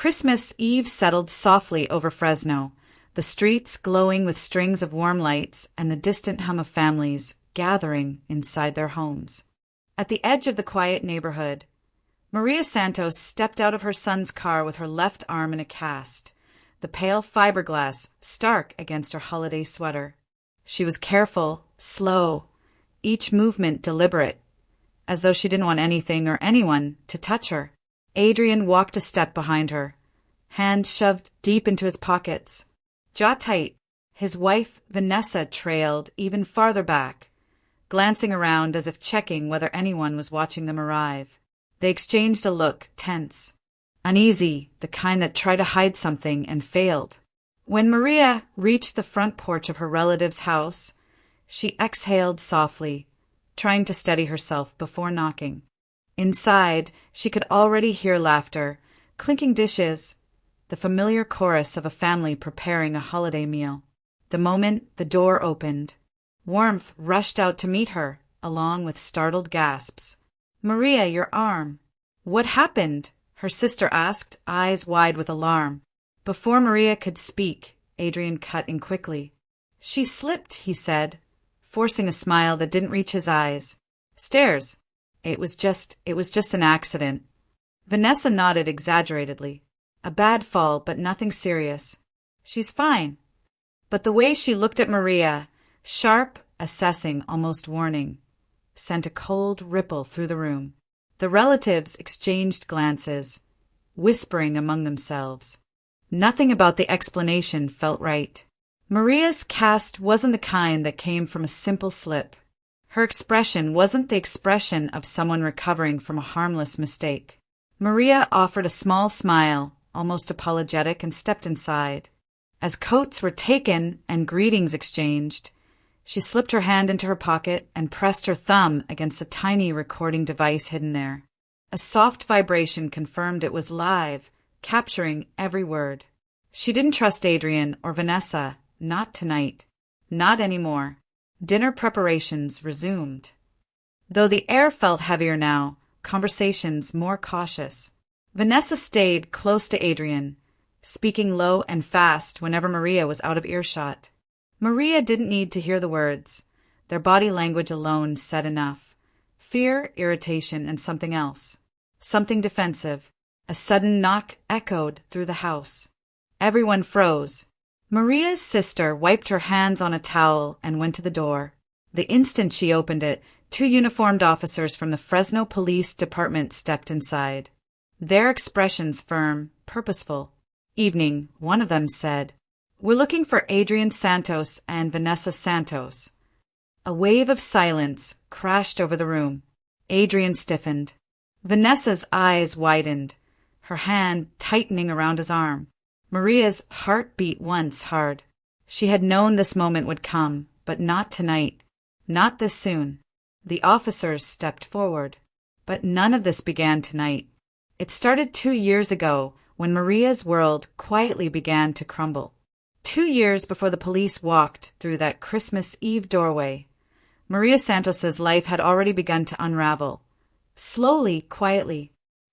Christmas Eve settled softly over Fresno, the streets glowing with strings of warm lights and the distant hum of families gathering inside their homes. At the edge of the quiet neighborhood, Maria Santos stepped out of her son's car with her left arm in a cast, the pale fiberglass stark against her holiday sweater. She was careful, slow, each movement deliberate, as though she didn't want anything or anyone to touch her. Adrian walked a step behind her, hands shoved deep into his pockets, jaw tight. His wife, Vanessa, trailed even farther back, glancing around as if checking whether anyone was watching them arrive. They exchanged a look, tense, uneasy, the kind that tried to hide something and failed. When Maria reached the front porch of her relative's house, she exhaled softly, trying to steady herself before knocking. Inside, she could already hear laughter, clinking dishes, the familiar chorus of a family preparing a holiday meal. The moment the door opened, warmth rushed out to meet her, along with startled gasps. "Maria, your arm." "What happened?" her sister asked, eyes wide with alarm. Before Maria could speak, Adrian cut in quickly. "She slipped," he said, forcing a smile that didn't reach his eyes. "Stairs. It was just an accident." Vanessa nodded exaggeratedly. "A bad fall, but nothing serious. She's fine." But the way she looked at Maria, sharp, assessing, almost warning, sent a cold ripple through the room. The relatives exchanged glances, whispering among themselves. Nothing about the explanation felt right. Maria's cast wasn't the kind that came from a simple slip. Her expression wasn't the expression of someone recovering from a harmless mistake. Maria offered a small smile, almost apologetic, and stepped inside. As coats were taken and greetings exchanged, she slipped her hand into her pocket and pressed her thumb against a tiny recording device hidden there. A soft vibration confirmed it was live, capturing every word. She didn't trust Adrian or Vanessa, not tonight, not anymore. Dinner preparations resumed. Though the air felt heavier now, conversations more cautious. Vanessa stayed close to Adrian, speaking low and fast whenever Maria was out of earshot. Maria didn't need to hear the words. Their body language alone said enough. Fear, irritation, and something else. Something defensive. A sudden knock echoed through the house. Everyone froze. Maria's sister wiped her hands on a towel and went to the door. The instant she opened it, 2 uniformed officers from the Fresno Police Department stepped inside. Their expressions firm, purposeful. "Evening," one of them said. "We're looking for Adrian Santos and Vanessa Santos." A wave of silence crashed over the room. Adrian stiffened. Vanessa's eyes widened, her hand tightening around his arm. Maria's heart beat once hard. She had known this moment would come, but not tonight. Not this soon. The officers stepped forward. But none of this began tonight. It started 2 years ago, when Maria's world quietly began to crumble. 2 years before the police walked through that Christmas Eve doorway, Maria Santos's life had already begun to unravel. Slowly, quietly,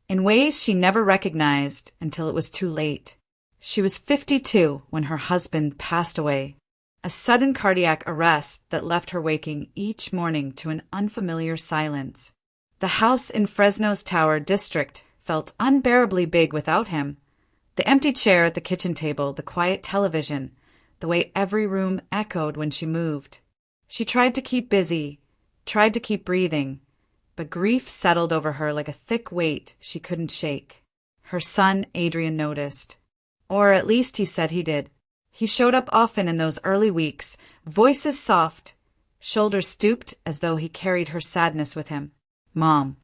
in ways she never recognized until it was too late. She was 52 when her husband passed away, a sudden cardiac arrest that left her waking each morning to an unfamiliar silence. The house in Fresno's Tower district felt unbearably big without him. The empty chair at the kitchen table, the quiet television, the way every room echoed when she moved. She tried to keep busy, tried to keep breathing, but grief settled over her like a thick weight she couldn't shake. Her son, Adrian, noticed. Or at least he said he did. He showed up often in those early weeks, voices soft, shoulders stooped as though he carried her sadness with him. "Mom,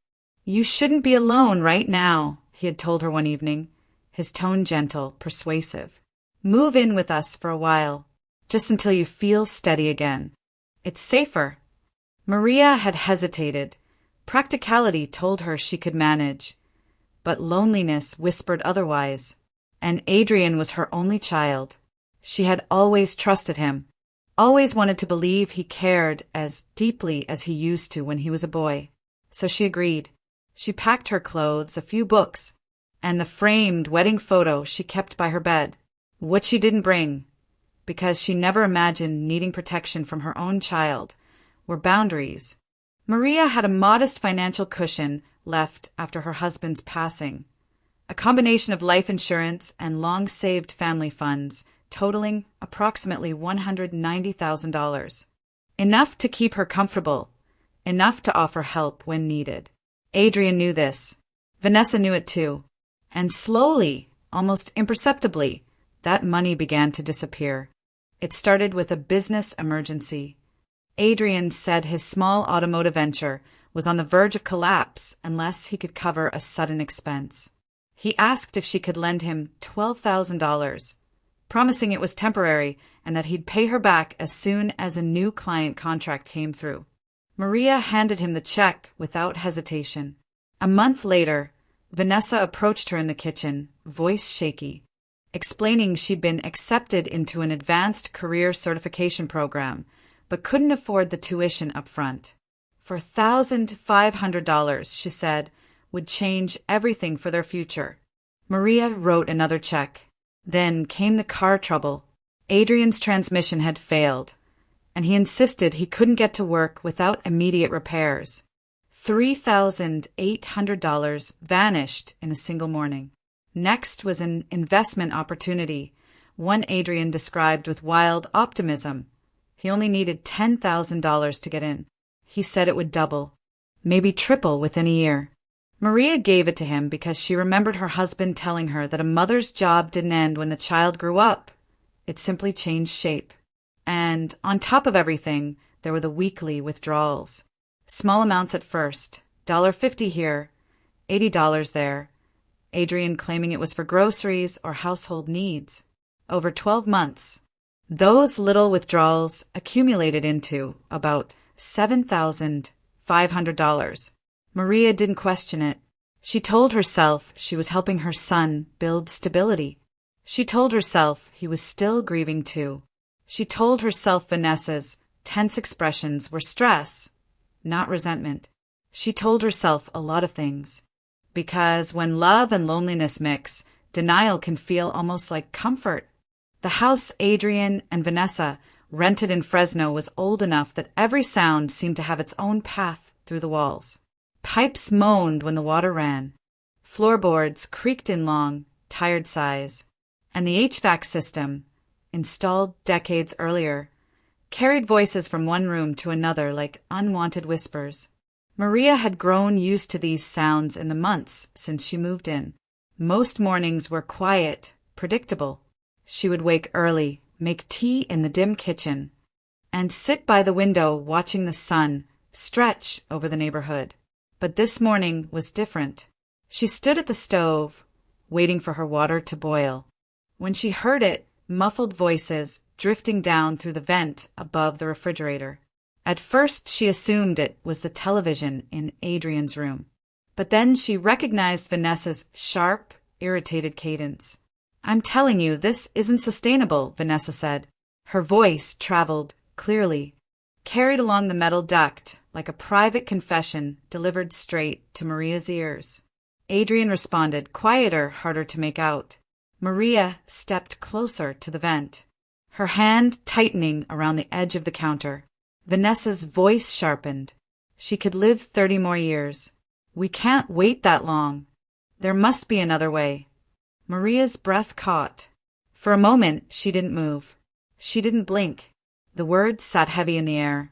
you shouldn't be alone right now," he had told her one evening, his tone gentle, persuasive. "Move in with us for a while, just until you feel steady again. It's safer." Maria had hesitated. Practicality told her she could manage, but loneliness whispered otherwise. And Adrian was her only child. She had always trusted him, always wanted to believe he cared as deeply as he used to when he was a boy. So she agreed. She packed her clothes, a few books, and the framed wedding photo she kept by her bed. What she didn't bring, because she never imagined needing protection from her own child, were boundaries. Maria had a modest financial cushion left after her husband's passing, a combination of life insurance and long-saved family funds totaling approximately $190,000. Enough to keep her comfortable, enough to offer help when needed. Adrian knew this. Vanessa knew it too. And slowly, almost imperceptibly, that money began to disappear. It started with a business emergency. Adrian said his small automotive venture was on the verge of collapse unless he could cover a sudden expense. He asked if she could lend him $12,000, promising it was temporary and that he'd pay her back as soon as a new client contract came through. Maria handed him the check without hesitation. A month later, Vanessa approached her in the kitchen, voice shaky, explaining she'd been accepted into an advanced career certification program, but couldn't afford the tuition up front. For $1,500, she said, would change everything for their future. Maria wrote another check. Then came the car trouble. Adrian's transmission had failed, and he insisted he couldn't get to work without immediate repairs. $3,800 vanished in a single morning. Next was an investment opportunity, one Adrian described with wild optimism. He only needed $10,000 to get in. He said it would double, maybe triple within a year. Maria gave it to him because she remembered her husband telling her that a mother's job didn't end when the child grew up. It simply changed shape. And on top of everything, there were the weekly withdrawals. Small amounts at first, $1.50 here, $80 there, Adrian claiming it was for groceries or household needs. Over 12 months, those little withdrawals accumulated into about $7,500. Maria didn't question it. She told herself she was helping her son build stability. She told herself he was still grieving too. She told herself Vanessa's tense expressions were stress, not resentment. She told herself a lot of things. Because when love and loneliness mix, denial can feel almost like comfort. The house Adrian and Vanessa rented in Fresno was old enough that every sound seemed to have its own path through the walls. Pipes moaned when the water ran. Floorboards creaked in long, tired sighs. And the HVAC system, installed decades earlier, carried voices from one room to another like unwanted whispers. Maria had grown used to these sounds in the months since she moved in. Most mornings were quiet, predictable. She would wake early, make tea in the dim kitchen, and sit by the window watching the sun stretch over the neighborhood. But this morning was different. She stood at the stove, waiting for her water to boil. When she heard it, muffled voices drifting down through the vent above the refrigerator. At first, she assumed it was the television in Adrian's room. But then she recognized Vanessa's sharp, irritated cadence. "I'm telling you, this isn't sustainable," Vanessa said. Her voice traveled clearly, carried along the metal duct like a private confession delivered straight to Maria's ears. Adrian responded, quieter, harder to make out. Maria stepped closer to the vent, her hand tightening around the edge of the counter. Vanessa's voice sharpened. She could live 30 more years. "We can't wait that long. There must be another way." Maria's breath caught. For a moment, she didn't move. She didn't blink. The words sat heavy in the air.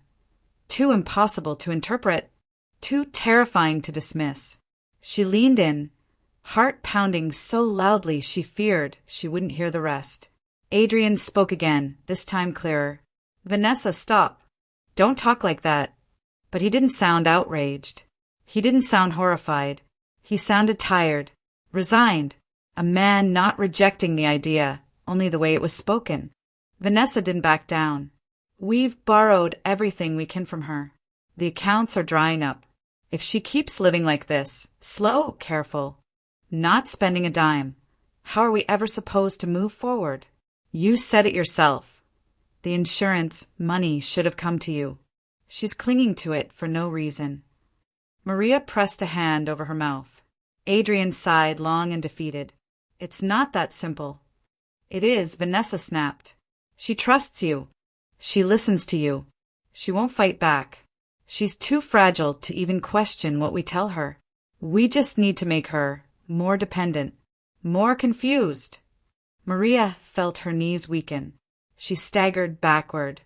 Too impossible to interpret. Too terrifying to dismiss. She leaned in, heart pounding so loudly she feared she wouldn't hear the rest. Adrian spoke again, this time clearer. "Vanessa, stop. Don't talk like that." But he didn't sound outraged. He didn't sound horrified. He sounded tired, resigned, a man not rejecting the idea, only the way it was spoken. Vanessa didn't back down. "We've borrowed everything we can from her. The accounts are drying up. If she keeps living like this, slow, careful, not spending a dime, how are we ever supposed to move forward? You said it yourself. The insurance money should have come to you. She's clinging to it for no reason." Maria pressed a hand over her mouth. Adrian sighed long and defeated. It's not that simple. It is, Vanessa snapped. She trusts you. She listens to you. She won't fight back. She's too fragile to even question what we tell her. We just need to make her more dependent, more confused. Maria felt her knees weaken. She staggered backward,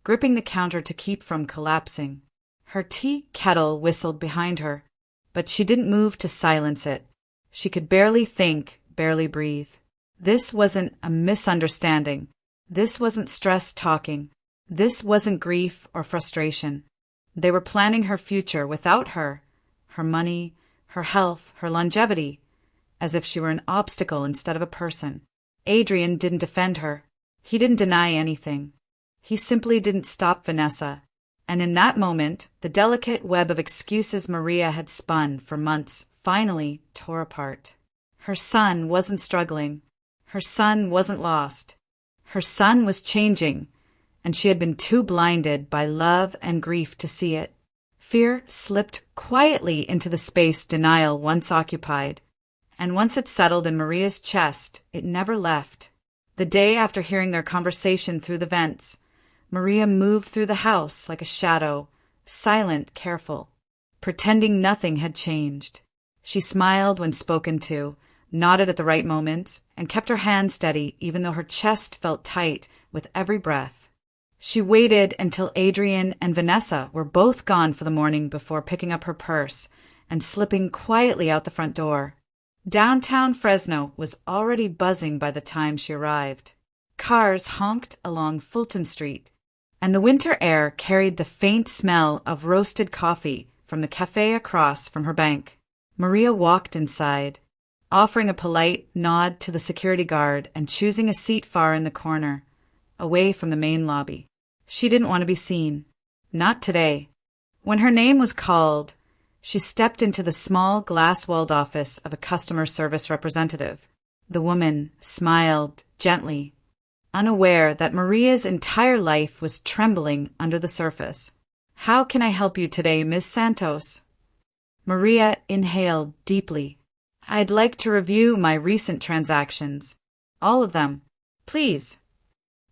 gripping the counter to keep from collapsing. Her tea kettle whistled behind her, but she didn't move to silence it. She could barely think, barely breathe. This wasn't a misunderstanding. This wasn't stress talking. This wasn't grief or frustration. They were planning her future without her, her money, her health, her longevity, as if she were an obstacle instead of a person. Adrian didn't defend her. He didn't deny anything. He simply didn't stop Vanessa. And in that moment, the delicate web of excuses Maria had spun for months finally tore apart. Her son wasn't struggling. Her son wasn't lost. Her son was changing, and she had been too blinded by love and grief to see it. Fear slipped quietly into the space denial once occupied, and once it settled in Maria's chest, it never left. The day after hearing their conversation through the vents, Maria moved through the house like a shadow, silent, careful, pretending nothing had changed. She smiled when spoken to, nodded at the right moments, and kept her hand steady even though her chest felt tight with every breath. She waited until Adrian and Vanessa were both gone for the morning before picking up her purse and slipping quietly out the front door. Downtown Fresno was already buzzing by the time she arrived. Cars honked along Fulton Street, and the winter air carried the faint smell of roasted coffee from the cafe across from her bank. Maria walked inside, offering a polite nod to the security guard and choosing a seat far in the corner, away from the main lobby. She didn't want to be seen. Not today. When her name was called, she stepped into the small glass-walled office of a customer service representative. The woman smiled gently, unaware that Maria's entire life was trembling under the surface. "How can I help you today, Ms. Santos?" Maria inhaled deeply. "I'd like to review my recent transactions. All of them, please."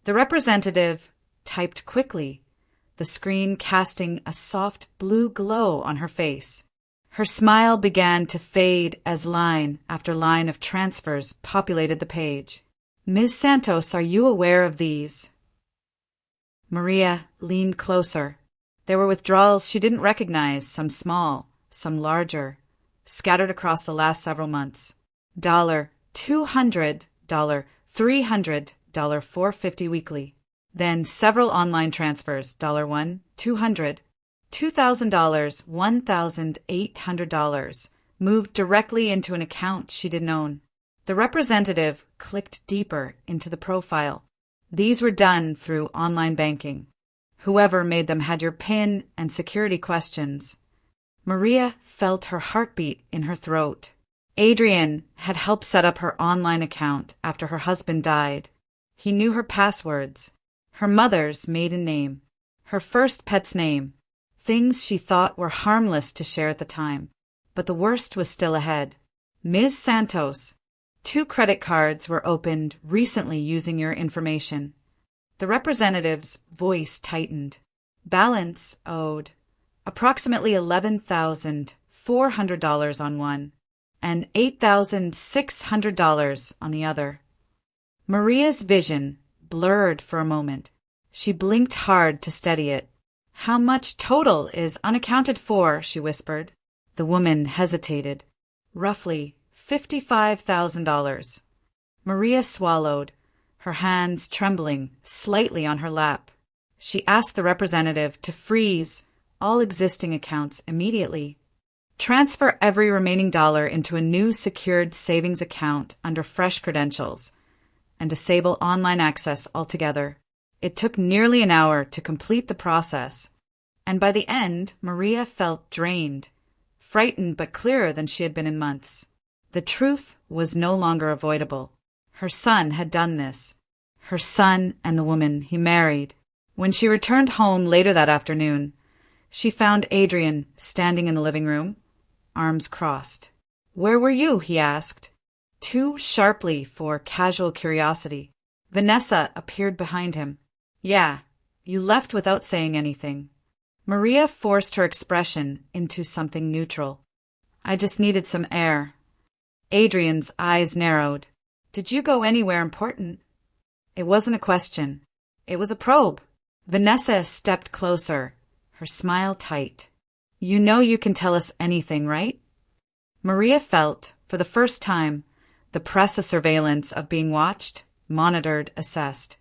The representative typed quickly, the screen casting a soft blue glow on her face. Her smile began to fade as line after line of transfers populated the page. "Ms. Santos, are you aware of these?" Maria leaned closer. There were withdrawals she didn't recognize, some small, some larger, scattered across the last several months. $200, $300, $450 weekly. Then several online transfers, $1, $200, $2,000, $1,800, moved directly into an account she didn't own. The representative clicked deeper into the profile. These were done through online banking. Whoever made them had your PIN and security questions. Maria felt her heartbeat in her throat. Adrian had helped set up her online account after her husband died. He knew her passwords, her mother's maiden name, her first pet's name, things she thought were harmless to share at the time. But the worst was still ahead. "Ms. Santos, 2 credit cards were opened recently using your information." The representative's voice tightened. "Balance owed approximately $11,400 on one and $8,600 on the other." Maria's vision blurred for a moment. She blinked hard to steady it. "How much total is unaccounted for?" she whispered. The woman hesitated. "Roughly $55,000. Maria swallowed, her hands trembling slightly on her lap. She asked the representative to freeze all existing accounts immediately. Transfer every remaining dollar into a new secured savings account under fresh credentials, and disable online access altogether. It took nearly an hour to complete the process, and by the end, Maria felt drained, frightened but clearer than she had been in months. The truth was no longer avoidable. Her son had done this. Her son and the woman he married. When she returned home later that afternoon, she found Adrian standing in the living room, arms crossed. "Where were you?" he asked, too sharply for casual curiosity. Vanessa appeared behind him. "Yeah, you left without saying anything." Maria forced her expression into something neutral. "I just needed some air." Adrian's eyes narrowed. "Did you go anywhere important?" It wasn't a question. It was a probe. Vanessa stepped closer, her smile tight. "You know you can tell us anything, right?" Maria felt, for the first time, the press of surveillance of being watched, monitored, assessed.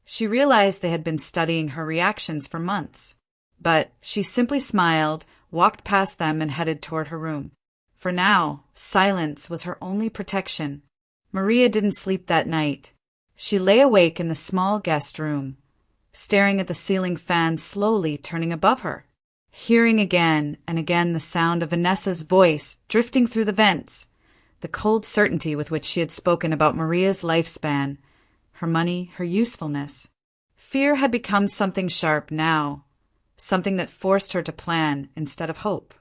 She realized they had been studying her reactions for months. But she simply smiled, walked past them, and headed toward her room. For now, silence was her only protection. Maria didn't sleep that night. She lay awake in the small guest room, staring at the ceiling fan slowly turning above her, hearing again and again the sound of Vanessa's voice drifting through the vents, the cold certainty with which she had spoken about Maria's lifespan, her money, her usefulness. Fear had become something sharp now, something that forced her to plan instead of hope.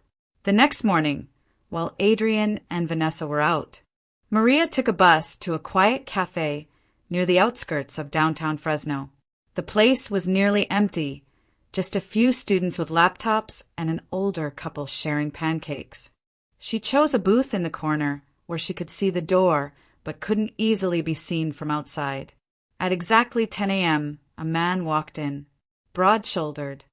The next morning, while Adrian and Vanessa were out, Maria took a bus to a quiet cafe near the outskirts of downtown Fresno. The place was nearly empty, just a few students with laptops and an older couple sharing pancakes. She chose a booth in the corner where she could see the door but couldn't easily be seen from outside. At exactly 10 a.m., a man walked in, broad-shouldered,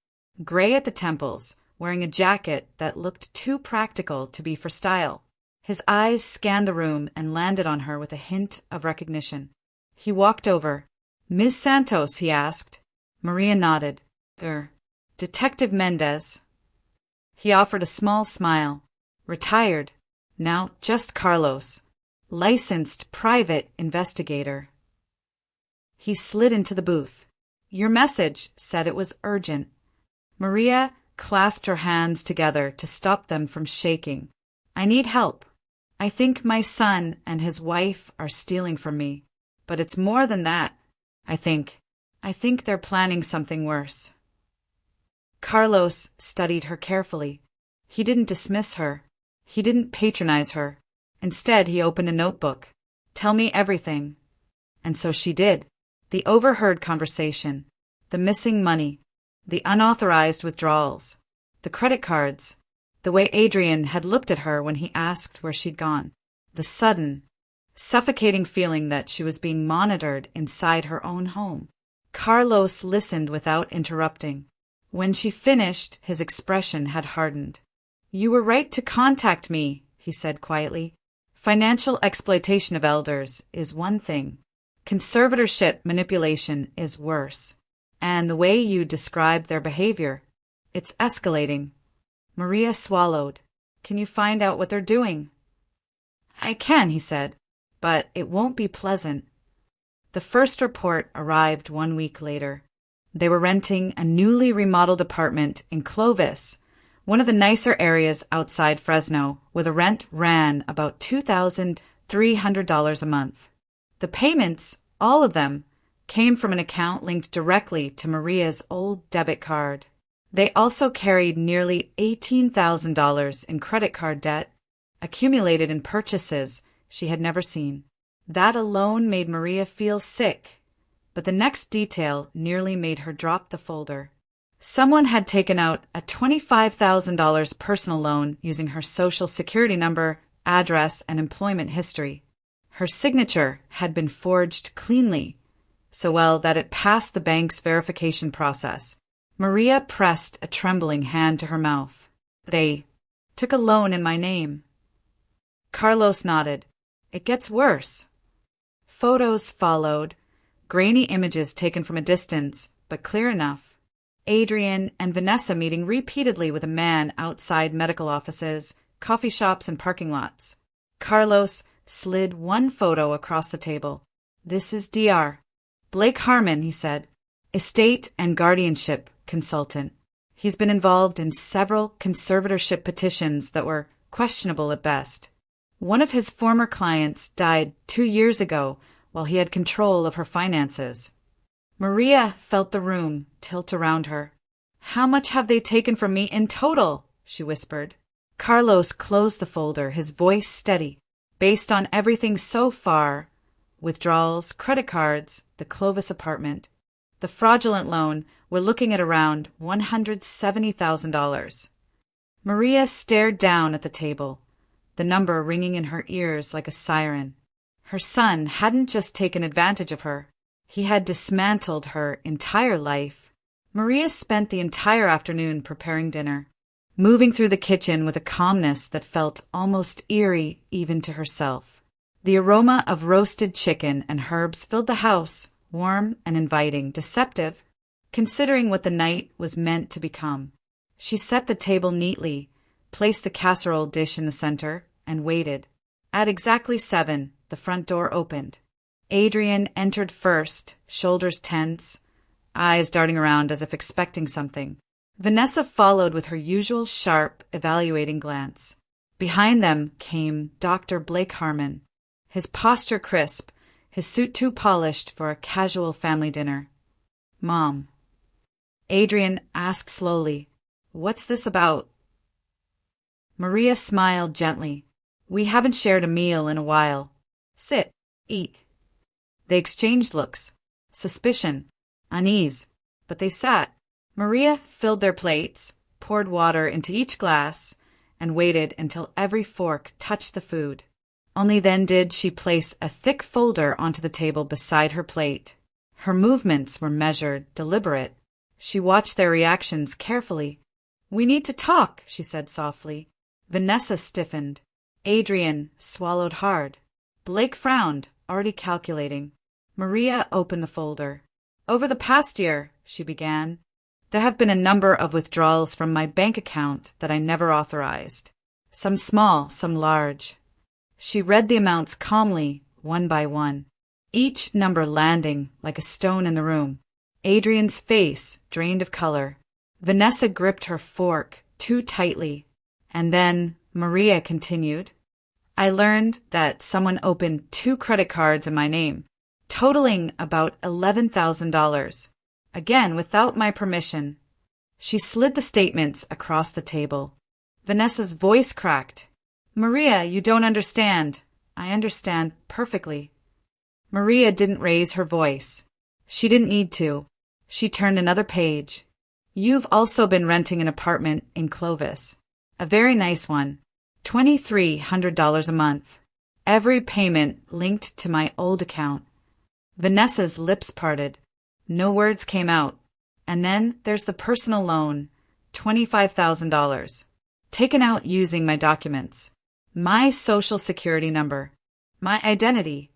gray at the temples, wearing a jacket that looked too practical to be for style. His eyes scanned the room and landed on her with a hint of recognition. He walked over. "Ms. Santos?" he asked. Maria nodded. Detective Mendez." He offered a small smile. "Retired. Now just Carlos. Licensed private investigator." He slid into the booth. "Your message said it was urgent." Maria clasped her hands together to stop them from shaking. "I need help. I think my son and his wife are stealing from me. But it's more than that. I think they're planning something worse." Carlos studied her carefully. He didn't dismiss her. He didn't patronize her. Instead, he opened a notebook. "Tell me everything." And so she did. The overheard conversation, the missing money, the unauthorized withdrawals, the credit cards, the way Adrian had looked at her when he asked where she'd gone, the sudden, suffocating feeling that she was being monitored inside her own home. Carlos listened without interrupting. When she finished, his expression had hardened. "You were right to contact me," he said quietly. "Financial exploitation of elders is one thing. Conservatorship manipulation is worse. And the way you describe their behavior, it's escalating." Maria swallowed. "Can you find out what they're doing?" "I can," he said, "but it won't be pleasant." The first report arrived 1 week later. They were renting a newly remodeled apartment in Clovis, one of the nicer areas outside Fresno, where the rent ran about $2,300 a month. The payments, all of them, came from an account linked directly to Maria's old debit card. They also carried nearly $18,000 in credit card debt, accumulated in purchases she had never seen. That alone made Maria feel sick, but the next detail nearly made her drop the folder. Someone had taken out a $25,000 personal loan using her social security number, address, and employment history. Her signature had been forged cleanly, so well that it passed the bank's verification process. Maria pressed a trembling hand to her mouth. "They took a loan in my name." Carlos nodded. "It gets worse." Photos followed, grainy images taken from a distance, but clear enough. Adrian and Vanessa meeting repeatedly with a man outside medical offices, coffee shops, and parking lots. Carlos slid one photo across the table. "This is Dr. Blake Harmon," he said, "estate and guardianship consultant. He's been involved in several conservatorship petitions that were questionable at best. One of his former clients died 2 years ago while he had control of her finances." Maria felt the room tilt around her. "How much have they taken from me in total?" she whispered. Carlos closed the folder, his voice steady. Based on everything so far, withdrawals, credit cards, the Clovis apartment, the fraudulent loan, we're looking at around $170,000. Maria stared down at the table, the number ringing in her ears like a siren. Her son hadn't just taken advantage of her. He had dismantled her entire life. Maria spent the entire afternoon preparing dinner, moving through the kitchen with a calmness that felt almost eerie even to herself. The aroma of roasted chicken and herbs filled the house, warm and inviting, deceptive, considering what the night was meant to become. She set the table neatly, placed the casserole dish in the center, and waited. At exactly 7, the front door opened. Adrian entered first, shoulders tense, eyes darting around as if expecting something. Vanessa followed with her usual sharp, evaluating glance. Behind them came Dr. Blake Harmon, his posture crisp, his suit too polished for a casual family dinner. "Mom," Adrian asked slowly, "what's this about?" Maria smiled gently. "We haven't shared a meal in a while. Sit, eat." They exchanged looks, suspicion, unease, but they sat. Maria filled their plates, poured water into each glass, and waited until every fork touched the food. Only then did she place a thick folder onto the table beside her plate. Her movements were measured, deliberate. She watched their reactions carefully. "We need to talk," she said softly. Vanessa stiffened. Adrian swallowed hard. Blake frowned, already calculating. Maria opened the folder. "Over the past year," she began, "there have been a number of withdrawals from my bank account that I never authorized. Some small, some large." She read the amounts calmly, one by one, each number landing like a stone in the room. Adrian's face drained of color. Vanessa gripped her fork too tightly. And then Maria continued, "I learned that someone opened 2 credit cards in my name, totaling about $11,000. Again, without my permission." She slid the statements across the table. Vanessa's voice cracked. "Maria, you don't understand." "I understand perfectly." Maria didn't raise her voice. She didn't need to. She turned another page. "You've also been renting an apartment in Clovis. A very nice one. $2,300 a month. Every payment linked to my old account." Vanessa's lips parted. No words came out. "And then there's the personal loan, $25,000. Taken out using my documents. My social security number. My identity."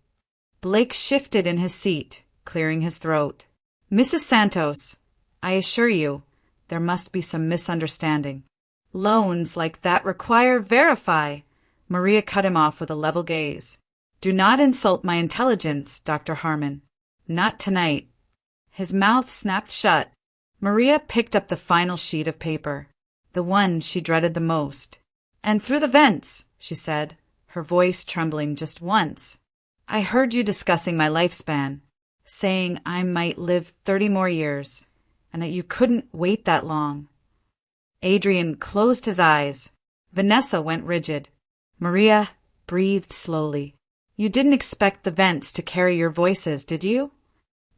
Blake shifted in his seat, clearing his throat. "Mrs. Santos, I assure you, there must be some misunderstanding. Loans like that require verify." Maria cut him off with a level gaze. "Do not insult my intelligence, Dr. Harmon. Not tonight." His mouth snapped shut. Maria picked up the final sheet of paper, the one she dreaded the most. "And through the vents," she said, her voice trembling just once, "I heard you discussing my lifespan, saying I might live 30 more years, and that you couldn't wait that long." Adrian closed his eyes. Vanessa went rigid. Maria breathed slowly. "You didn't expect the vents to carry your voices, did you?"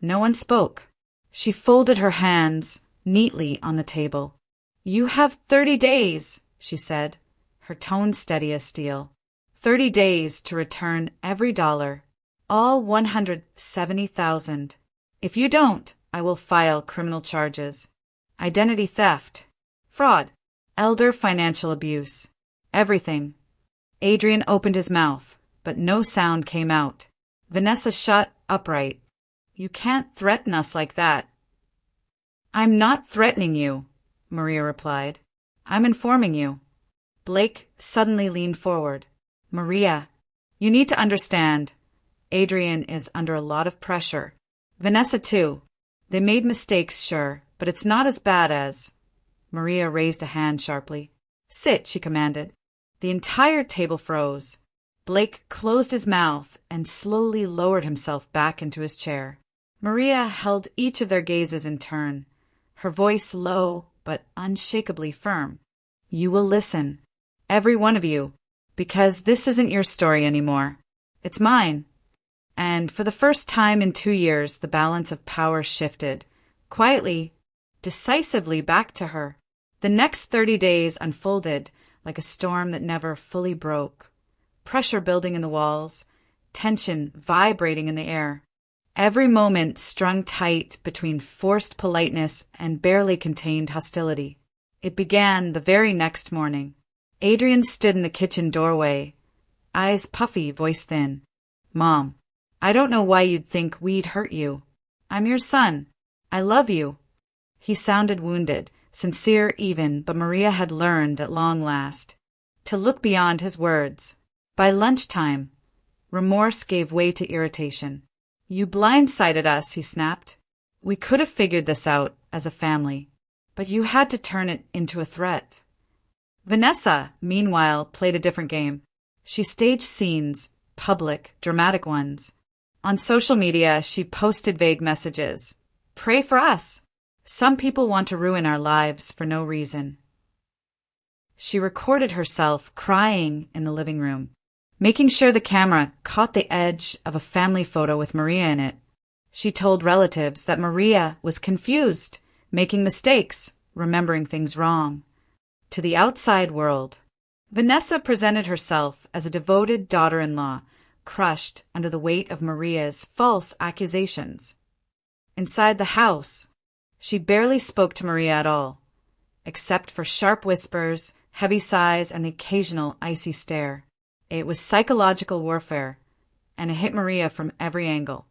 No one spoke. She folded her hands neatly on the table. "You have 30 days, she said, her tone steady as steel. 30 days to return every dollar, all 170,000. If you don't, I will file criminal charges. Identity theft, fraud, elder financial abuse, everything." Adrian opened his mouth, but no sound came out. Vanessa shot upright. "You can't threaten us like that." "I'm not threatening you," Maria replied. "I'm informing you." Blake suddenly leaned forward. "Maria, you need to understand. Adrian is under a lot of pressure. Vanessa too. They made mistakes, sure, but it's not as bad as—" Maria raised a hand sharply. "Sit," she commanded. The entire table froze. Blake closed his mouth and slowly lowered himself back into his chair. Maria held each of their gazes in turn, her voice low but unshakably firm. "You will listen." Every one of you. Because this isn't your story anymore. It's mine. And for the first time in 2 years, the balance of power shifted. Quietly, decisively back to her. The next 30 days unfolded like a storm that never fully broke. Pressure building in the walls, tension vibrating in the air. Every moment strung tight between forced politeness and barely contained hostility. It began the very next morning. Adrian stood in the kitchen doorway, eyes puffy, voice thin. "Mom, I don't know why you'd think we'd hurt you. I'm your son. I love you." He sounded wounded, sincere even, but Maria had learned at long last to look beyond his words. By lunchtime, remorse gave way to irritation. "You blindsided us," he snapped. "We could have figured this out as a family, but you had to turn it into a threat." Vanessa, meanwhile, played a different game. She staged scenes, public, dramatic ones. On social media, she posted vague messages. "Pray for us. Some people want to ruin our lives for no reason." She recorded herself crying in the living room, making sure the camera caught the edge of a family photo with Maria in it. She told relatives that Maria was confused, making mistakes, remembering things wrong. To the outside world, Vanessa presented herself as a devoted daughter-in-law, crushed under the weight of Maria's false accusations. Inside the house, she barely spoke to Maria at all, except for sharp whispers, heavy sighs, and the occasional icy stare. It was psychological warfare, and it hit Maria from every angle.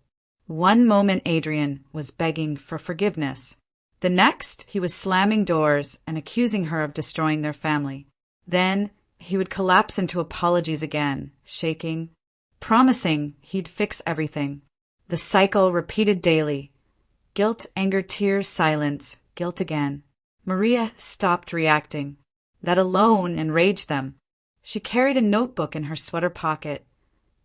One moment Adrian was begging for forgiveness. The next, he was slamming doors and accusing her of destroying their family. Then he would collapse into apologies again, shaking, promising he'd fix everything. The cycle repeated daily. Guilt, anger, tears, silence, guilt again. Maria stopped reacting. That alone enraged them. She carried a notebook in her sweater pocket,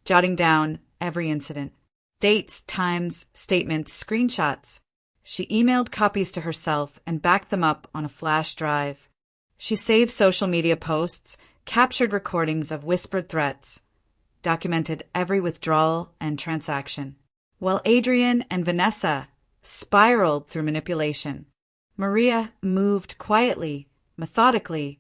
jotting down every incident. Dates, times, statements, screenshots. She emailed copies to herself and backed them up on a flash drive. She saved social media posts, captured recordings of whispered threats, documented every withdrawal and transaction. While Adrian and Vanessa spiraled through manipulation, Maria moved quietly, methodically,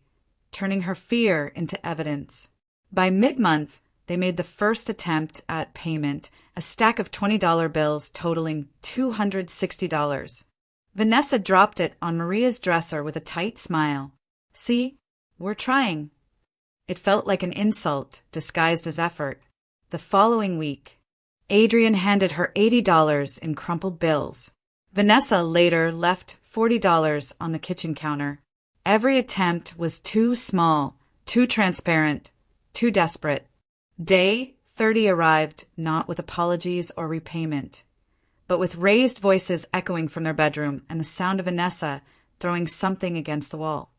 turning her fear into evidence. By mid-month, they made the first attempt at payment, a stack of $20 bills totaling $260. Vanessa dropped it on Maria's dresser with a tight smile. "See, we're trying." It felt like an insult disguised as effort. The following week, Adrian handed her $80 in crumpled bills. Vanessa later left $40 on the kitchen counter. Every attempt was too small, too transparent, too desperate. Day 30 arrived not with apologies or repayment, but with raised voices echoing from their bedroom and the sound of Vanessa throwing something against the wall.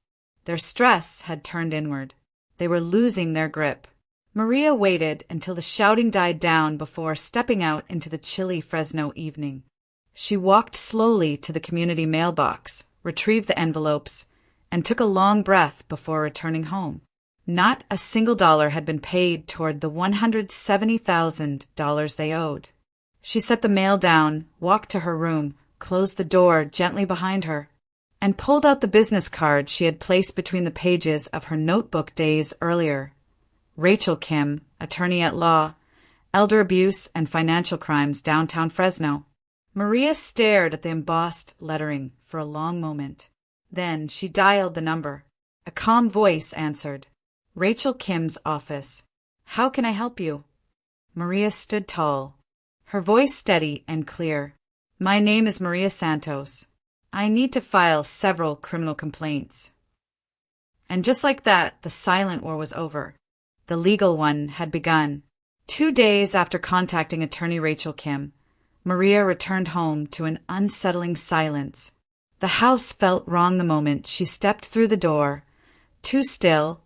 Their stress had turned inward. They were losing their grip. Maria waited until the shouting died down before stepping out into the chilly Fresno evening. She walked slowly to the community mailbox, retrieved the envelopes, and took a long breath before returning home. Not a single dollar had been paid toward the $170,000 they owed. She set the mail down, walked to her room, closed the door gently behind her, and pulled out the business card she had placed between the pages of her notebook days earlier. Rachel Kim, attorney at law, elder abuse and financial crimes, downtown Fresno. Maria stared at the embossed lettering for a long moment. Then she dialed the number. A calm voice answered. "Rachel Kim's office. How can I help you?" Maria stood tall, her voice steady and clear. "My name is Maria Santos. I need to file several criminal complaints." And just like that, the silent war was over. The legal one had begun. 2 days after contacting attorney Rachel Kim, Maria returned home to an unsettling silence. The house felt wrong the moment she stepped through the door, too still,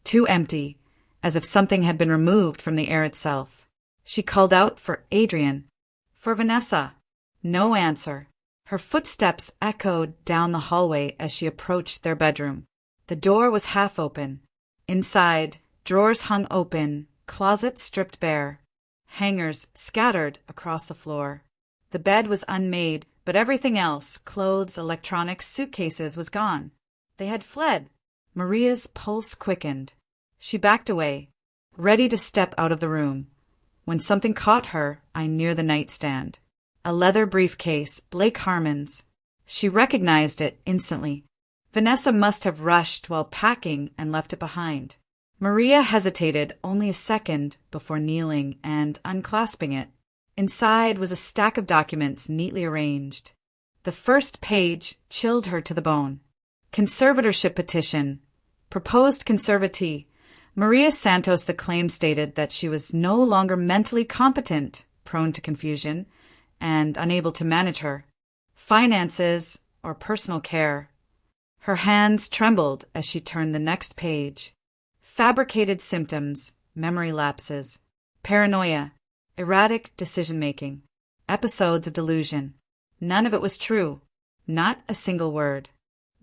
too empty, as if something had been removed from the air itself. She called out for Adrian, for Vanessa. No answer. Her footsteps echoed down the hallway as she approached their bedroom. The door was half open. Inside, drawers hung open, closets stripped bare, hangers scattered across the floor. The bed was unmade, but everything else, clothes, electronics, suitcases, was gone. They had fled. Maria's pulse quickened. She backed away, ready to step out of the room, when something caught her eye near the nightstand. A leather briefcase, Blake Harmon's. She recognized it instantly. Vanessa must have rushed while packing and left it behind. Maria hesitated only a second before kneeling and unclasping it. Inside was a stack of documents neatly arranged. The first page chilled her to the bone. Conservatorship petition. Proposed conservatee. Maria Santos, the claim stated that she was no longer mentally competent, prone to confusion, and unable to manage her finances or personal care. Her hands trembled as she turned the next page. Fabricated symptoms, memory lapses, paranoia, erratic decision-making, episodes of delusion. None of it was true. Not a single word.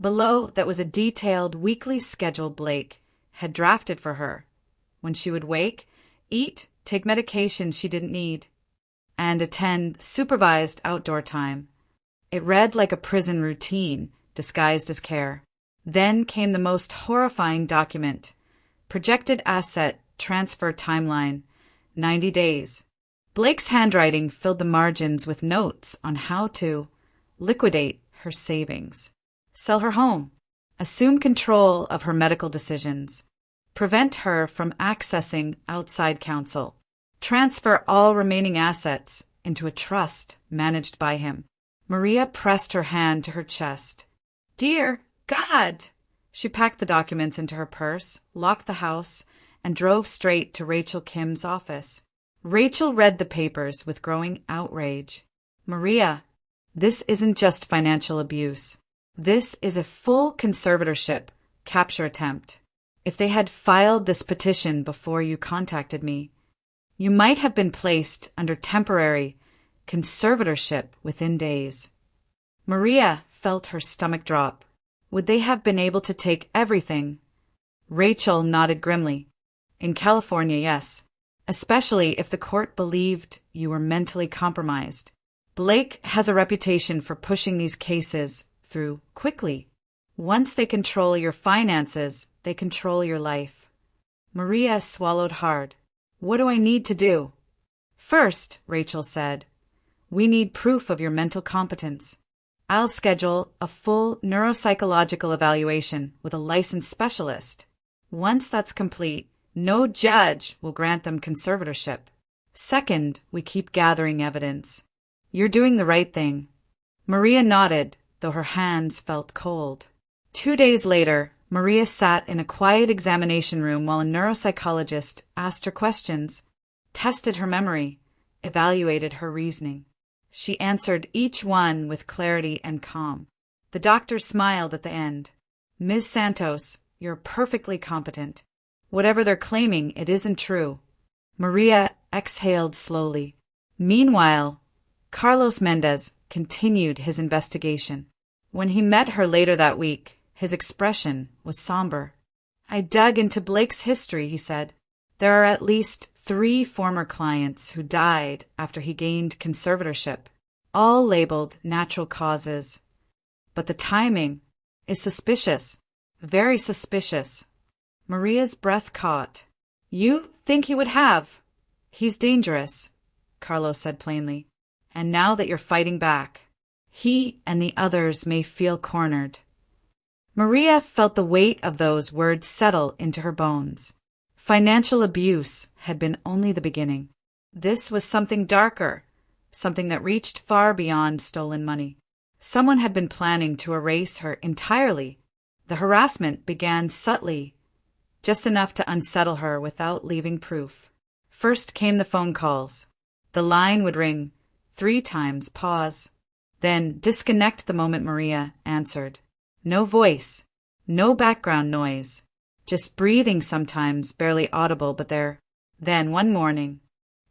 Below that was a detailed weekly schedule Blake had drafted for her. When she would wake, eat, take medication she didn't need, and attend supervised outdoor time. It read like a prison routine disguised as care. Then came the most horrifying document. Projected asset transfer timeline, 90 days. Blake's handwriting filled the margins with notes on how to liquidate her savings, sell her home, assume control of her medical decisions, prevent her from accessing outside counsel, transfer all remaining assets into a trust managed by him. Maria pressed her hand to her chest. Dear God! She packed the documents into her purse, locked the house, and drove straight to Rachel Kim's office. Rachel read the papers with growing outrage. Maria, this isn't just financial abuse. This is a full conservatorship capture attempt. If they had filed this petition before you contacted me, you might have been placed under temporary conservatorship within days. Maria felt her stomach drop. Would they have been able to take everything? Rachel nodded grimly. In California, yes. Especially if the court believed you were mentally compromised. Blake has a reputation for pushing these cases through quickly. Once they control your finances, they control your life. Maria swallowed hard. What do I need to do? First, Rachel said, we need proof of your mental competence. I'll schedule a full neuropsychological evaluation with a licensed specialist. Once that's complete, no judge will grant them conservatorship. Second, we keep gathering evidence. You're doing the right thing. Maria nodded, though her hands felt cold. 2 days later, Maria sat in a quiet examination room while a neuropsychologist asked her questions, tested her memory, evaluated her reasoning. She answered each one with clarity and calm. The doctor smiled at the end. Ms. Santos, you're perfectly competent. Whatever they're claiming, it isn't true. Maria exhaled slowly. Meanwhile, Carlos Mendez continued his investigation. When he met her later that week, his expression was somber. I dug into Blake's history, he said. There are at least 3 former clients who died after he gained conservatorship, all labeled natural causes. But the timing is suspicious, very suspicious. Maria's breath caught. You think he would have? He's dangerous, Carlos said plainly. And now that you're fighting back, he and the others may feel cornered. Maria felt the weight of those words settle into her bones. Financial abuse had been only the beginning. This was something darker, something that reached far beyond stolen money. Someone had been planning to erase her entirely. The harassment began subtly, just enough to unsettle her without leaving proof. First came the phone calls. The line would ring 3 times, pause, then disconnect the moment Maria answered. No voice, no background noise. Just breathing sometimes, barely audible, but there. Then, one morning,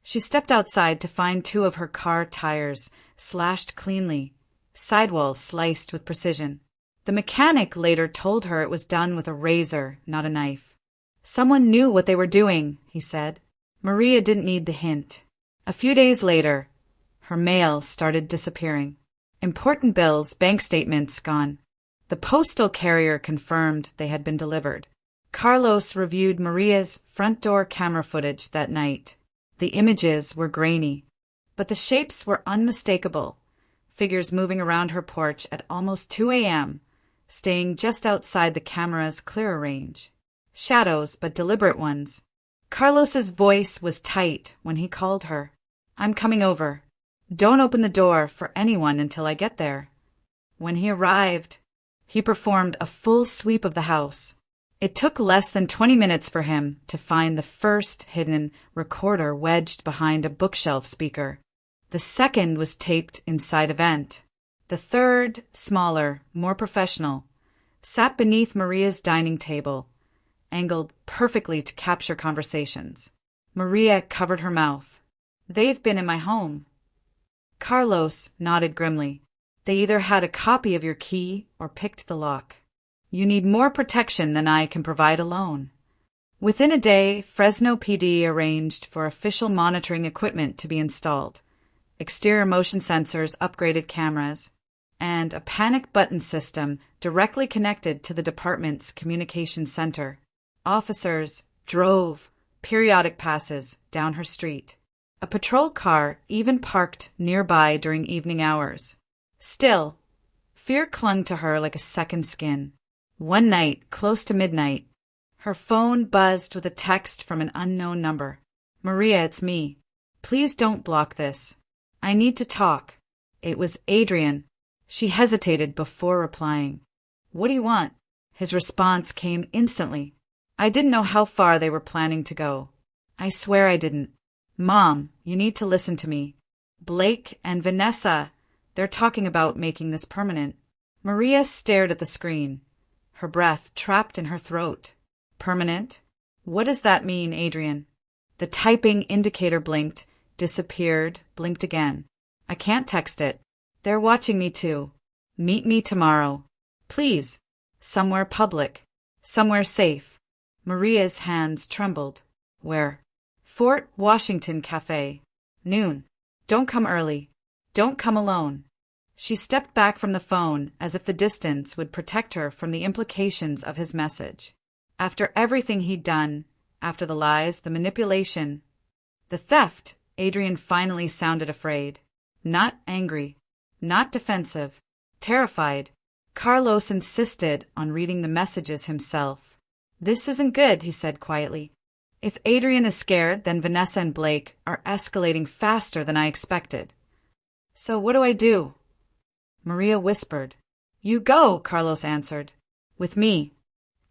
she stepped outside to find 2 of her car tires slashed cleanly, sidewalls sliced with precision. The mechanic later told her it was done with a razor, not a knife. Someone knew what they were doing, he said. Maria didn't need the hint. A few days later, her mail started disappearing. Important bills, bank statements gone. The postal carrier confirmed they had been delivered. Carlos reviewed Maria's front door camera footage that night. The images were grainy, but the shapes were unmistakable. Figures moving around her porch at almost 2 a.m., staying just outside the camera's clearer range. Shadows, but deliberate ones. Carlos's voice was tight when he called her. I'm coming over. Don't open the door for anyone until I get there. When he arrived, he performed a full sweep of the house. It took less than 20 minutes for him to find the first hidden recorder wedged behind a bookshelf speaker. The second was taped inside a vent. The third, smaller, more professional, sat beneath Maria's dining table, angled perfectly to capture conversations. Maria covered her mouth. They've been in my home. Carlos nodded grimly. They either had a copy of your key or picked the lock. You need more protection than I can provide alone. Within a day, Fresno PD arranged for official monitoring equipment to be installed. Exterior motion sensors, upgraded cameras, and a panic button system directly connected to the department's communication center. Officers drove periodic passes down her street. A patrol car even parked nearby during evening hours. Still, fear clung to her like a second skin. One night, close to midnight, her phone buzzed with a text from an unknown number. Maria, it's me. Please don't block this. I need to talk. It was Adrian. She hesitated before replying. What do you want? His response came instantly. I didn't know how far they were planning to go. I swear I didn't. Mom, you need to listen to me. Blake and Vanessa, they're talking about making this permanent. Maria stared at the screen, her breath trapped in her throat. Permanent? What does that mean, Adrian? The typing indicator blinked, disappeared, blinked again. I can't text it. They're watching me too. Meet me tomorrow. Please. Somewhere public. Somewhere safe. Maria's hands trembled. Where? Fort Washington Cafe. Noon. Don't come early. Don't come alone. She stepped back from the phone as if the distance would protect her from the implications of his message. After everything he'd done, after the lies, the manipulation, the theft, Adrian finally sounded afraid. Not angry. Not defensive. Terrified. Carlos insisted on reading the messages himself. This isn't good, he said quietly. If Adrian is scared, then Vanessa and Blake are escalating faster than I expected. So what do I do? Maria whispered. You go, Carlos answered. With me.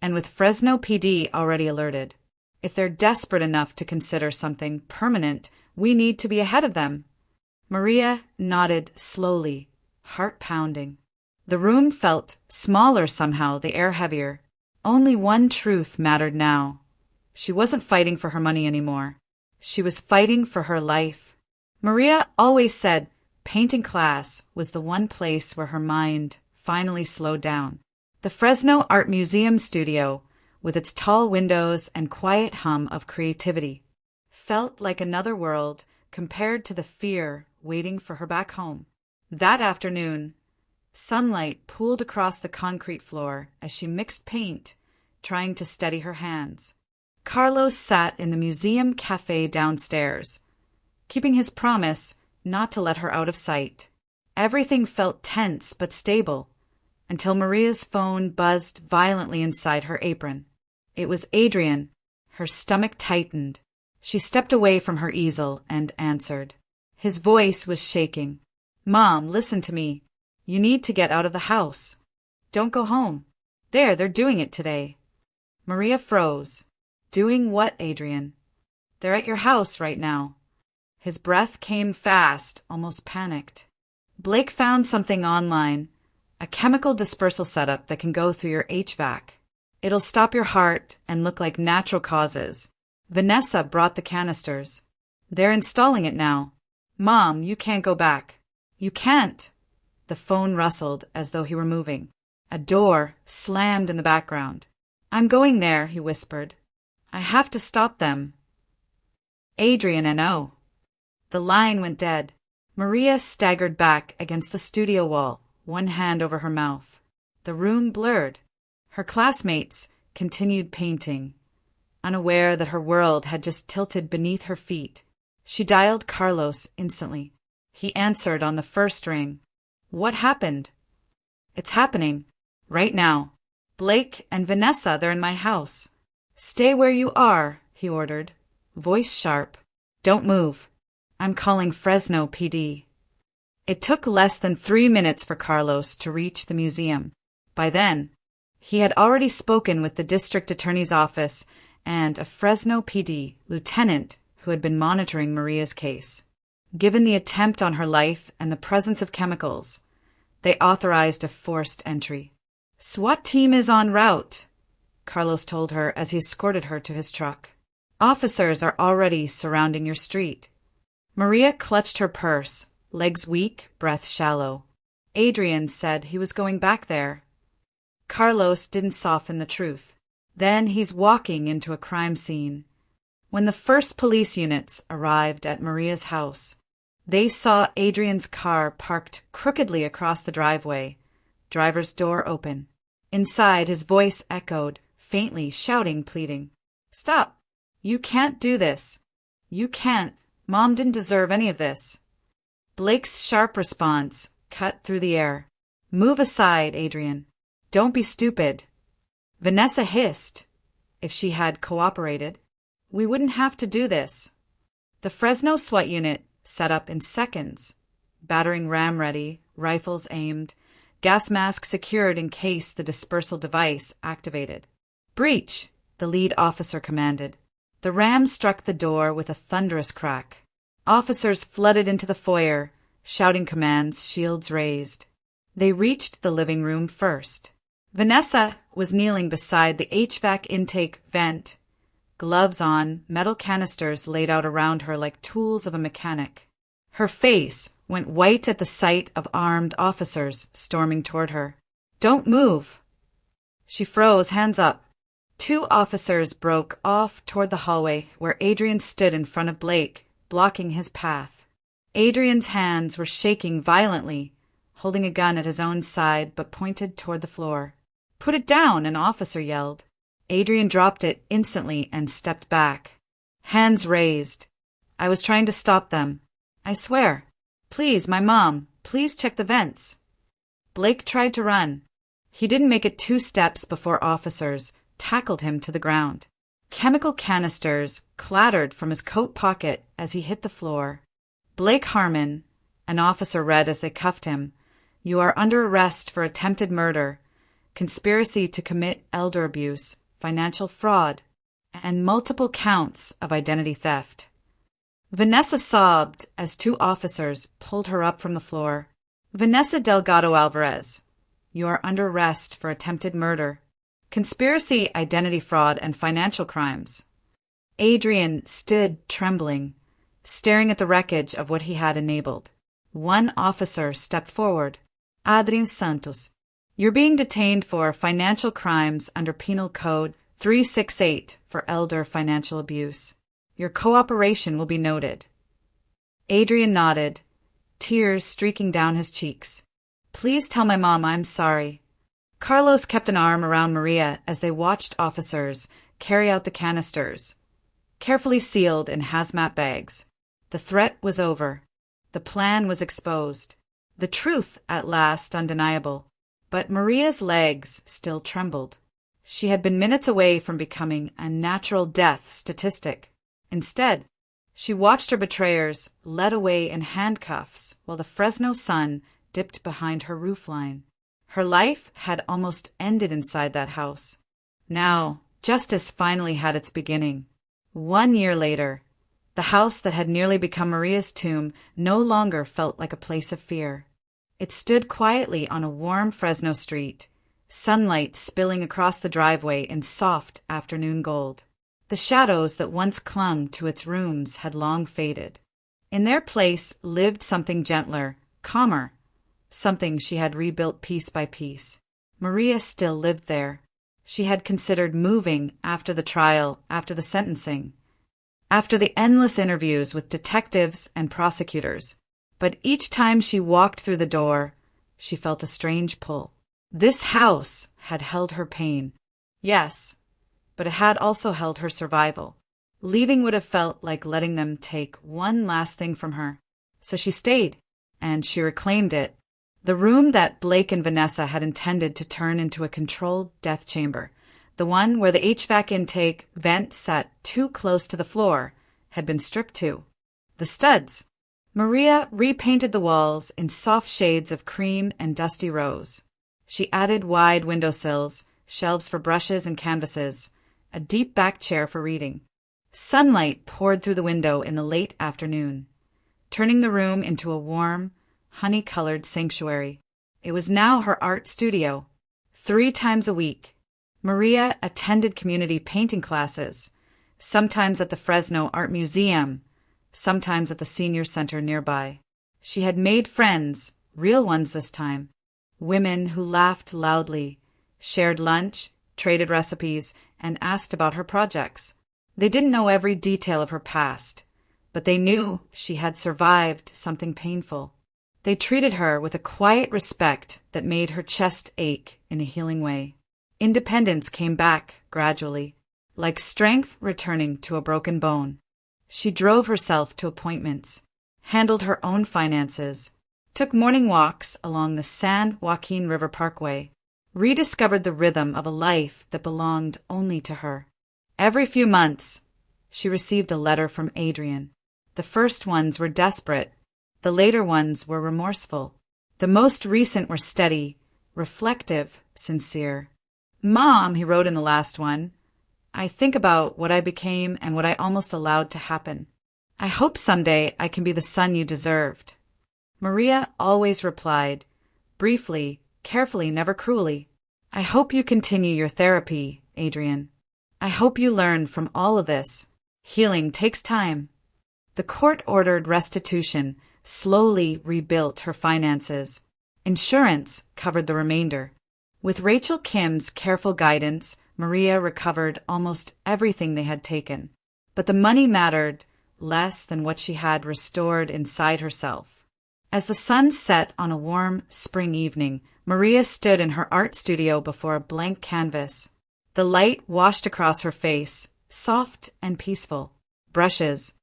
And with Fresno PD already alerted. If they're desperate enough to consider something permanent, we need to be ahead of them. Maria nodded slowly, heart pounding. The room felt smaller somehow, the air heavier. Only one truth mattered now. She wasn't fighting for her money anymore. She was fighting for her life. Maria always said painting class was the one place where her mind finally slowed down. The Fresno Art Museum studio, with its tall windows and quiet hum of creativity, felt like another world compared to the fear waiting for her back home. That afternoon, sunlight pooled across the concrete floor as she mixed paint, trying to steady her hands. Carlos sat in the museum cafe downstairs, keeping his promise not to let her out of sight. Everything felt tense but stable, until Maria's phone buzzed violently inside her apron. It was Adrian. Her stomach tightened. She stepped away from her easel and answered. His voice was shaking. Mom, listen to me. You need to get out of the house. Don't go home. They're doing it today. Maria froze. Doing what, Adrian? They're at your house right now. His breath came fast, almost panicked. Blake found something online, a chemical dispersal setup that can go through your HVAC. It'll stop your heart and look like natural causes. Vanessa brought the canisters. They're installing it now. Mom, you can't go back. You can't. The phone rustled as though he were moving. A door slammed in the background. I'm going there, he whispered. I have to stop them. Adrian and O. The line went dead. Maria staggered back against the studio wall, one hand over her mouth. The room blurred. Her classmates continued painting, unaware that her world had just tilted beneath her feet. She dialed Carlos instantly. He answered on the first ring. What happened? It's happening. Right now. Blake and Vanessa, they're in my house. Stay where you are, he ordered, voice sharp. Don't move. I'm calling Fresno PD. It took less than 3 minutes for Carlos to reach the museum. By then, he had already spoken with the district attorney's office and a Fresno PD lieutenant who had been monitoring Maria's case. Given the attempt on her life and the presence of chemicals, they authorized a forced entry. SWAT team is en route, Carlos told her as he escorted her to his truck. Officers are already surrounding your street. Maria clutched her purse, legs weak, breath shallow. Adrian said he was going back there. Carlos didn't soften the truth. Then he's walking into a crime scene. When the first police units arrived at Maria's house, they saw Adrian's car parked crookedly across the driveway, driver's door open. Inside, his voice echoed, faintly shouting, pleading. Stop! You can't do this. You can't. Mom didn't deserve any of this. Blake's sharp response cut through the air. Move aside, Adrian. Don't be stupid. Vanessa hissed. If she had cooperated, we wouldn't have to do this. The Fresno SWAT unit set up in seconds. Battering ram ready, rifles aimed, gas mask secured in case the dispersal device activated. Breach, the lead officer commanded. The ram struck the door with a thunderous crack. Officers flooded into the foyer, shouting commands, shields raised. They reached the living room first. Vanessa was kneeling beside the HVAC intake vent, gloves on, metal canisters laid out around her like tools of a mechanic. Her face went white at the sight of armed officers storming toward her. Don't move! She froze, hands up. 2 officers broke off toward the hallway where Adrian stood in front of Blake, blocking his path. Adrian's hands were shaking violently, holding a gun at his own side but pointed toward the floor. Put it down, an officer yelled. Adrian dropped it instantly and stepped back. Hands raised. I was trying to stop them. I swear. Please, my mom. Please check the vents. Blake tried to run. He didn't make it 2 steps before officers tackled him to the ground. Chemical canisters clattered from his coat pocket as he hit the floor. Blake Harmon, an officer read as they cuffed him, you are under arrest for attempted murder, conspiracy to commit elder abuse, financial fraud, and multiple counts of identity theft. Vanessa sobbed as 2 officers pulled her up from the floor. Vanessa Delgado Alvarez, you are under arrest for attempted murder, conspiracy, identity fraud, and financial crimes. Adrian stood trembling, staring at the wreckage of what he had enabled. One officer stepped forward. Adrian Santos, you're being detained for financial crimes under Penal Code 368 for elder financial abuse. Your cooperation will be noted. Adrian nodded, tears streaking down his cheeks. Please tell my mom I'm sorry. Carlos kept an arm around Maria as they watched officers carry out the canisters, carefully sealed in hazmat bags. The threat was over. The plan was exposed. The truth, at last, undeniable. But Maria's legs still trembled. She had been minutes away from becoming a natural death statistic. Instead, she watched her betrayers led away in handcuffs while the Fresno sun dipped behind her roofline. Her life had almost ended inside that house. Now, justice finally had its beginning. 1 year later, the house that had nearly become Maria's tomb no longer felt like a place of fear. It stood quietly on a warm Fresno street, sunlight spilling across the driveway in soft afternoon gold. The shadows that once clung to its rooms had long faded. In their place lived something gentler, calmer, something she had rebuilt piece by piece. Maria still lived there, She had considered moving after the trial, after the sentencing, after the endless interviews with detectives and prosecutors. But each time she walked through the door, she felt a strange pull. This house had held her pain. Yes, but it had also held her survival. Leaving would have felt like letting them take one last thing from her. So she stayed, and she reclaimed it. The room that Blake and Vanessa had intended to turn into a controlled death chamber, the one where the HVAC intake vent sat too close to the floor, had been stripped too. The studs. Maria repainted the walls in soft shades of cream and dusty rose. She added wide windowsills, shelves for brushes and canvases, a deep back chair for reading. Sunlight poured through the window in the late afternoon, turning the room into a warm, honey-colored sanctuary. It was now her art studio. 3 times a week, Maria attended community painting classes, sometimes at the Fresno Art Museum, sometimes at the senior center nearby. She had made friends, real ones this time, women who laughed loudly, shared lunch, traded recipes, and asked about her projects. They didn't know every detail of her past, but they knew she had survived something painful. They treated her with a quiet respect that made her chest ache in a healing way. Independence came back gradually, like strength returning to a broken bone. She drove herself to appointments, handled her own finances, took morning walks along the San Joaquin River Parkway, rediscovered the rhythm of a life that belonged only to her. Every few months, she received a letter from Adrian. The first ones were desperate. The later ones were remorseful. The most recent were steady, reflective, sincere. "Mom," he wrote in the last one, "I think about what I became and what I almost allowed to happen. I hope someday I can be the son you deserved." Maria always replied, briefly, carefully, never cruelly, "I hope you continue your therapy, Adrian. I hope you learn from all of this. Healing takes time." The court-ordered restitution slowly rebuilt her finances. Insurance covered the remainder. With Rachel Kim's careful guidance, Maria recovered almost everything they had taken. But the money mattered less than what she had restored inside herself. As the sun set on a warm spring evening, Maria stood in her art studio before a blank canvas. The light washed across her face, soft and peaceful. Brushes,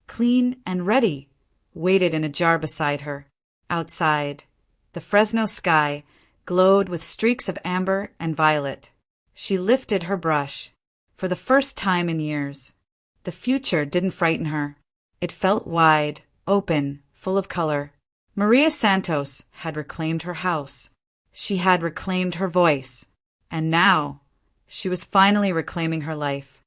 clean and ready, waited in a jar beside her. Outside, the Fresno sky glowed with streaks of amber and violet. She lifted her brush. For the first time in years, the future didn't frighten her. It felt wide, open, full of color. Maria Santos had reclaimed her house. She had reclaimed her voice. And now, she was finally reclaiming her life.